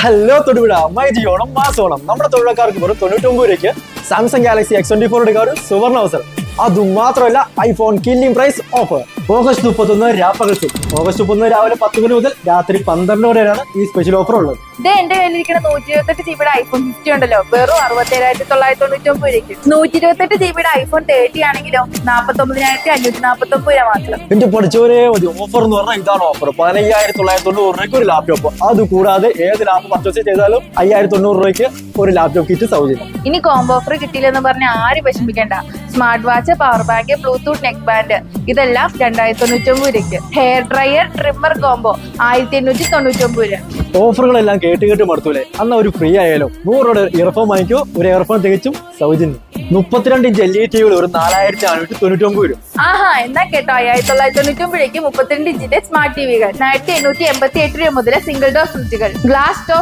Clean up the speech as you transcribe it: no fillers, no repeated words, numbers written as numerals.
Hello Thodupuzha myG Onam മാസോണം നമ്മുടെ തൊഴിലാളക്കാർക്ക് വെറും 99 രൂപയ്ക്ക് സാംസങ് ഗാലക്സി X24 എടുക്കാൻ ഒരു സുവർണ അവസരം. അതുമാത്രമല്ല iPhone killing price offer. August 31 രാപ്പകൽ സെയിൽ. ഓഗസ്റ്റ് 31 രാവിലെ 10 മണി മുതൽ രാത്രി 12 വരെയാണ് ഈ സ്പെഷ്യൽ ഓഫർ ഉള്ളത്. ഇത് എന്റെ കയ്യിലിരിക്കുന്ന 128 GB ഐഫോൺ 50 ഉണ്ടല്ലോ, വെറും 67,999 രൂപയ്ക്ക്. 128 GB ഐഫോൺ 30 ആണെങ്കിലോ 49,549 രൂപ മാത്രം. എന്റെ പഠിച്ചവരെ മതി. ഓഫർ എന്ന് പറഞ്ഞാൽ ഇതാണ് ഓഫർ. 15,990 രൂപയ്ക്ക് ഒരു ലാപ്ടോപ്പ്. അത് കൂടാതെ ഏത് ലാപ്പ് പർച്ചേസ് ചെയ്താലും 5,900 രൂപയ്ക്ക് ഒരു ലാപ്ടോപ്പ് കിറ്റ് സൗജന്യം. ഇനി കോംബോ ഓഫർ കിട്ടിയില്ലെന്ന് പറഞ്ഞ ആരും വിഷമിക്കേണ്ട. Smart watch, power bank, Bluetooth neck band ഇതെല്ലാം 2,990 രൂപയ്ക്ക്. ഹെയർ ഡ്രയർ, ട്രിമ്മർ കോംബോ 1,899 രൂപ. ഓഫറുകളെല്ലാം കേട്ട് മടുത്തൂലേ? അന്ന് ഒരു ഫ്രീ ആയാലും 100 രൂപയുടെ ഇയർഫോൺ വാങ്ങിക്കോ, ഒരു ഇയർഫോൺ തികച്ചും സൗജന്യം. 32 ഇഞ്ച് LED ടിവികൾ ഒരു 4,499 രൂപ. ആഹാ, എന്നാ കേട്ടോ, 5,999 രൂപയ്ക്ക് 32 ഇഞ്ചിന്റെ സ്മാർട്ട് ടിവികൾ. 1,888 രൂപ മുതൽ സിംഗിൾ ഡോർ ഫ്രിഡ്ജുകൾ, ഗ്ലാസ് ടോപ്പ്